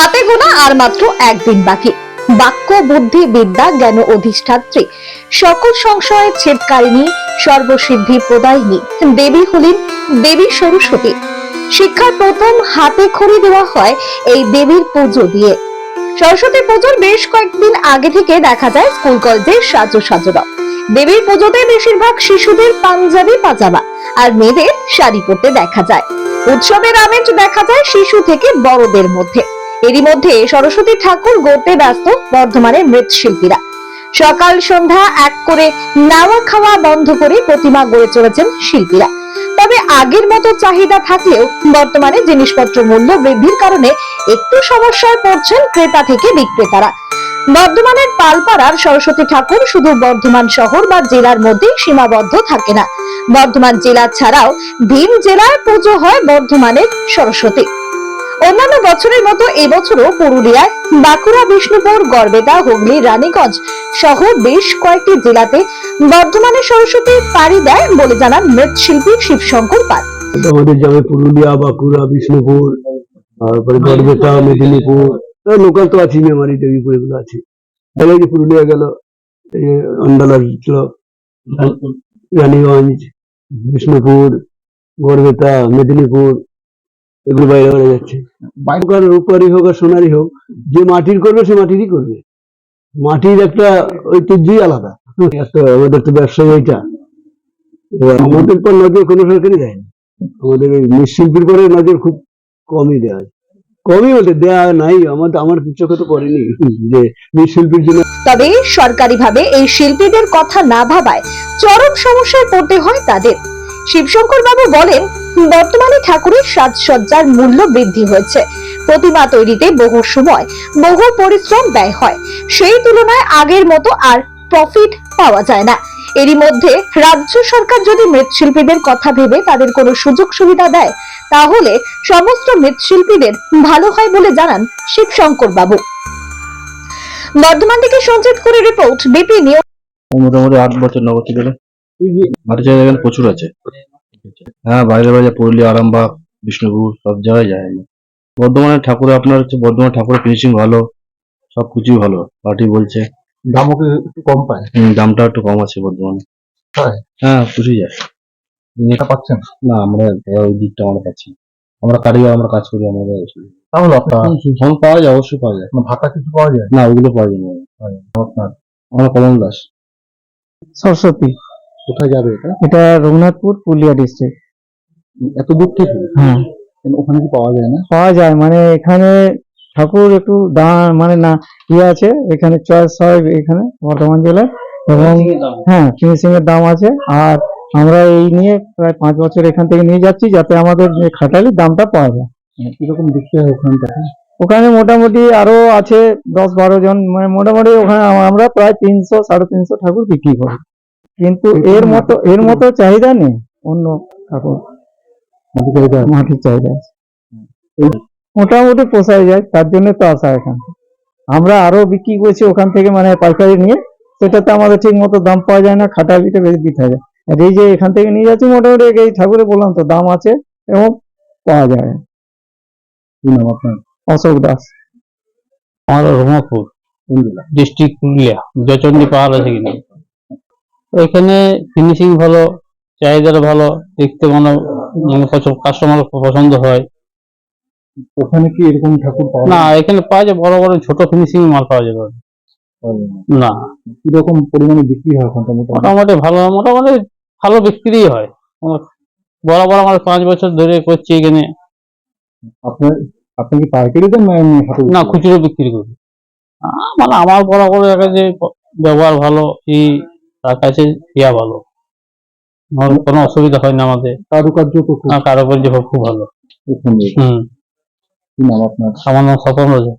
হাতে গোনা আর মাত্র একদিন বাকি। বাক্য বুদ্ধি বিদ্যা জ্ঞান অধিষ্ঠাত্রী, সকল সংশয়ের ছেদকারিণী, সর্বসিদ্ধি প্রদায়িনী দেবী হলেন দেবী সরস্বতী। শিক্ষার প্রথম হাতে খড়ি দেওয়া হয় এই দেবীর পুজো দিয়ে। সরস্বতী পুজোর বেশ কয়েকদিন আগে থেকে দেখা যায় স্কুল কলেজে সাজো। দেবীর পুজোতে বেশিরভাগ শিশুদের পাঞ্জাবি পাজামা আর মেয়েদের শাড়ি পরতে দেখা যায়। উৎসবের আমেজ দেখা যায় শিশু থেকে বড়দের মধ্যে। এরই মধ্যে সরস্বতী ঠাকুর গড়তে ব্যস্ত বর্ধমানের মৃৎশিল্পীরা। সকাল সন্ধ্যা এক করে নাওয়া খাওয়া বন্ধ করে প্রতিমা গড়ে চলেছেন শিল্পীরা। তবে আগের মতো চাহিদা থাকলেও বর্তমানে জিনিসপত্র মূল্য বৃদ্ধির কারণে একটু সমস্যায় পড়ছেন ক্রেতা থেকে বিক্রেতারা। বর্ধমানের পালপাড়ার সরস্বতী ঠাকুর শুধু বর্ধমান শহর বা জেলার মধ্যেই সীমাবদ্ধ থাকে না। বর্ধমান জেলা ছাড়াও ভিন জেলায় পুজো হয় বর্ধমানের সরস্বতী। অন্যান্য বছরের মতো এবছরও পুরুলিয়ায়, বাঁকুড়া, বিষ্ণুপুর, গড়বেতা, হুগলি, রানীগঞ্জ সহ বেশ কয়েকটি জেলাতে বর্ধমানের সরস্বতী পাড়ি দেয় বলে জানান মৃৎশিল্পী শিবশঙ্কর পাল। আমাদের যাবে পুরুলিয়া, বাঁকুড়া, বিষ্ণুপুর, তারপরে গড়বেতা, মেদিনীপুর, লোকাল তো আছে, মেমারি, দেবীপুর, এগুলো আছে। তাহলে যে পুরুলিয়া গেল, আন্ডালা, রানীগঞ্জ, বিষ্ণুপুর, গড়বেতা, মেদিনীপুর, এগুলো বাইরে বাইরে যাচ্ছে। বাইরে রূপারি হোক আর সোনারি হোক, যে মাটির করবে সে মাটিরই করবে। মাটির একটা ঐতিহ্যই আলাদা। আমাদের তো ব্যবসায়ী এইটা। আমাদের পর নজর কোনো সরকারই দেয়নি। আমাদের ওই মৃৎশিল্পীর পরে নজর খুব কমই দেওয়া হয়। কমই বলতে দেওয়া নাই, আমার চোখে তো পড়েনি যে মৃৎশিল্পীর জন্য। তবে সরকারিভাবে এই শিল্পীদের কথা না ভাবায় চরম সমস্যায় পড়তে হয় তাদের। শিবশঙ্কর বাবু বলেন, বর্তমানে ঠাকুরের সাজসজ্জার মূল্য বৃদ্ধি হয়েছে। প্রতিমা তৈরিতে বহু সময়, বহু পরিশ্রম ব্যয় হয়। সেই তুলনায় আগের মতো আর প্রফিট পাওয়া যায় না। এরই মধ্যে রাজ্য সরকার যদি মৃৎশিল্পীদের কথা ভেবে তাদের কোনো সুযোগ সুবিধা দেয়, তাহলে সমস্ত মৃৎশিল্পীদের ভালো হয় বলে জানান শিবশঙ্কর বাবু। বর্ধমান থেকে সঞ্জিত করে রিপোর্ট, বিপি নিউজ। মোটামুটি 8 বছর নগদ গেলে মাটি জায়গা এখানে প্রচুর আছে। হ্যাঁ, বাইরে বাইরে পুরুলিয়া, আরামবাগ, বিষ্ণুপুর সব জায়গায় যায়। বর্ধমানের ঠাকুরে আপনার হচ্ছে বর্ধমান ঠাকুরের ফিনিশিং ভালো, সবকিছুই ভালো। পার্টি বলছে দামও একটু কম পায়। দামটা একটু কম আছে বর্ধমানে। হ্যাঁ, পুষিয়ে যায়। এটা পাচ্ছেন না, আমরা ওই দিকটা আমরা পাচ্ছি না। আমরা কারিগর, আমরা কাজ করি। আমরা তাহলে আপনার ফোন পাওয়া যায়, অবশ্যই পাওয়া যায়। ভাতা কিছু পাওয়া যায় না, ওগুলো পাওয়া যায় না। আপনার। আমরা কমল দাস। সরস্বতী, কোথায় যাবে এটা? এটা রঘুনাথপুর, পুরুলিয়া ডিস্ট্রিক্ট। এত দূর থেকে? হ্যাঁ, ওখানে কি পাওয়া যায় না? পাওয়া যায়, মানে এখানে ঠাকুর একটু দাম মানে না ইয়ে আছে, এখানে চয়েস হয় এখানে বর্ধমান জেলায়, এবং হ্যাঁ ফিনিশিং এর দাম আছে। আর আমরা এই নিয়ে প্রায় 5 বছর এখান থেকে নিয়ে যাচ্ছি, যাতে আমাদের যে খাটালির দামটা পাওয়া যায়। কিরকম দেখতে হয় ওখানটা? ওখানে মোটামুটি আরো আছে 10-12 জন, মানে মোটামুটি ওখানে আমরা প্রায় 300-350 ঠাকুর বিক্রি করি। কিন্তু এর মতো চাহিদা নেই অন্য ঠাকুর। মাটির চাহিদা আছে, মোটামুটি পোষায় যায়, তার জন্য তো আসা এখান থেকে। আমরা আরো বিক্রি করছি ওখান থেকে, মানে পাইকারি নিয়ে, সেটাতে আমাদের ঠিক মতো দাম পাওয়া যায় না, খাটালিটা বেশি দিতে হয়। আর এই যে এখান থেকে নিয়ে যাচ্ছি, মোটামুটি এই ঠাকুরে বললাম তো দাম আছে এবং পাওয়া যায়। কি নাম আপনার? অশোক দাস। আমাদের রঘুনাথপুর ডিস্ট্রিক্ট, পুরুলিয়া, জয়চন্ডী পাহাড় আছে কিনা। এখানে ফিনিশিং ভালো, চাহিদার ভালো, দেখতে মানে কাস্টমার পছন্দ হয়। ওখানে কি এরকম ঠাকুর পাওয়া না, যায়? এখানে পাওয়া যায় বড় বড় ছোট ফিনিশিং মাল পাওয়া যাবে না। কিরকম পরিমাণে বিক্রি হয় ওখানটা? মোটামুটি ভালো বিক্রি হয়। বড় বড় আমার 5 বছর ধরে করছি এখানে। আপনি কি পাইকারি দেন না এমনি হাতে? না, খুচরো বিক্রি করি। মানে আমার বড় বড় কাছে ব্যবহার ভালো, তার কাছে ইয়া ভালো, কোনো অসুবিধা হয় না আমাদের। কারুকার্য তো খুব। কারুকার্য খুব ভালো। সুন্দর। হুম। কি নাম আপনার? আমার নাম স্বপন রাজা।